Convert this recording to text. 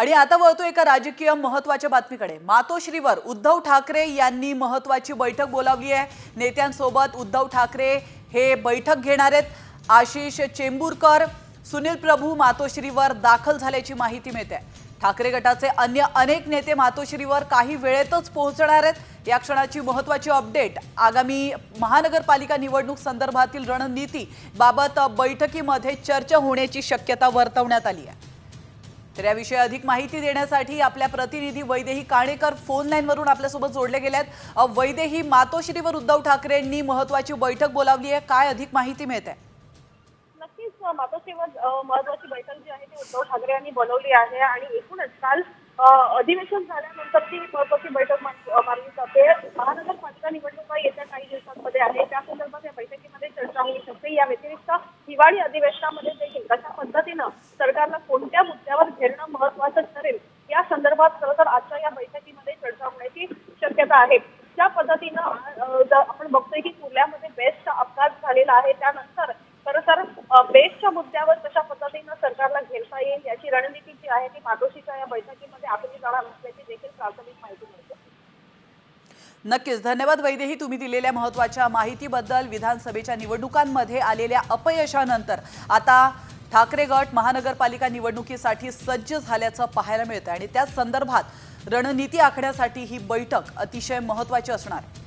आणि आता वळतो एका राजकीय महत्त्वाच्या बातमीकडे। मातोश्रीवर उद्धव ठाकरे यांनी महत्त्वाची बैठक बोलावली आहे। नेत्यांसोबत उद्धव ठाकरे हे बैठक घेणार आहेत। आशिष चेंबूरकर, सुनील प्रभू मातोश्रीवर दाखल झाल्याची माहिती मिळते। ठाकरे गटाचे अन्य अनेक नेते मातोश्रीवर काही वेळेतच पोहोचणार आहेत। या क्षणाची महत्त्वाची अपडेट आगामी महानगरपालिका निवडणूक संदर्भातील रणनीती बाबत बैठकीमध्ये चर्चा होण्याची शक्यता वर्तवण्यात आली आहे। तर याविषयी अधिक माहिती देण्यासाठी आपल्या प्रतिनिधी वैदेही काणेकर फोन लाईनवरून आपल्यासोबत जोडले गेलेत। वैदेही, मातोश्रीवर उद्धव ठाकरेंनी महत्त्वाची बैठक बोलावली आहे, काय अधिक माहिती मिळते? नक्कीच मातोश्रीवर महत्त्वाची बैठक जी आहे ती उद्धव ठाकरे यांनी बोलावली आहे आणि एकूणच काल अधिवेशन झाल्यानंतर ती महत्त्वाची बैठक मानली जाते। महानगरपालिका निवडणुका येत्या काही दिवसांमध्ये आहे, त्या संदर्भात या बैठकीमध्ये चर्चा होऊ शकते। या व्यतिरिक्त हिवाळी अधिवेशनामध्ये देखील कशा पद्धतीनं सरकारला कोणत्या मुद्द्यावर घेरणं महत्त्वाचं ठरेल या संदर्भात खरं तर आजच्या या बैठकीमध्ये चर्चा होण्याची शक्यता आहे। ज्या पद्धतीनं आपण बघतोय की कुर्ल्यामध्ये बेस्टचा अपघात झालेला आहे, त्यानंतर खरं तर बेस्टच्या मुद्द्यावर कशा पद्धतीनं सरकारला घेरता येईल याची रणनीती जी आहे ती मातोश्रीच्या या बैठकीमध्ये आखली जाणार असल्याची देखील प्राथमिक माहिती मिळते। नक्कीच, धन्यवाद वैदेही, तुम्ही दिलेल्या महत्त्वाच्या माहितीबद्दल। विधानसभेच्या निवडणुकांमध्ये आलेल्या अपयशानंतर आता ठाकरे गट महानगरपालिका निवडणुकीसाठी सज्ज झाल्याचं पाहायला मिळतं आणि त्या संदर्भात रणनीती आखण्यासाठी ही बैठक अतिशय महत्त्वाची असणार आहे।